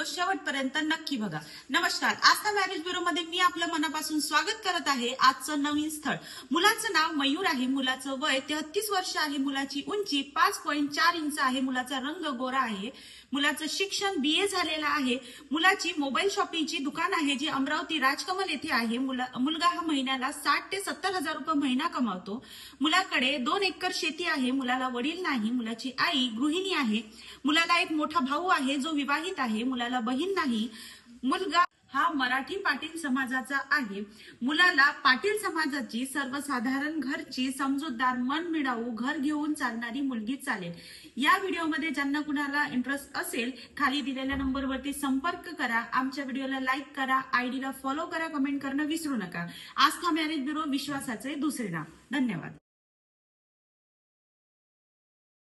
शेवटपर्यंत नक्की बघा। नमस्कार, आस्था मॅरेज ब्युरो मध्ये मी आपलं मनापासून स्वागत करत आहे। आजचं नवीन स्थळ, मुलाचं नाव मयूर आहे, मुलाचं वय 33 वर्ष आहे, मुलाची उंची 5.4 इंच आहे, मुलाचा रंग गोरा आहे, मुलाचं शिक्षण BA झालेलं आहे, मुलाची मोबाईल शॉपिंगची दुकान आहे जी अमरावती राजकमल येथे आहे। मुलगा हा महिन्याला 60 ते 70 हजार रुपये महिना कमावतो। मुलाकडे 2 एकर शेती आहे, मुलाला वडील नाही, मुलाची आई गृहिणी आहे, मुलाला एक मोठा भाऊ आहे जो विवाहित आहे, मुलाला बहीण नाही। मुलगा हा मराठी पाटील समाजाचा आहे, मुलाला पाटील समाजाची सर्वसाधारण घरची समजूतदार मन मिळावू घर घेऊन चालणारी मुलगी चालेल। या व्हिडिओमध्ये ज्यांना कुणाला इंटरेस्ट असेल खाली दिलेल्या नंबरवरती संपर्क करा। आमच्या व्हिडिओला लाईक करा, आयडीला फॉलो करा, कमेंट करणं विसरू नका। आस्था मॅरेज ब्युरो, विश्वासाचे दुसरे नाव। धन्यवाद।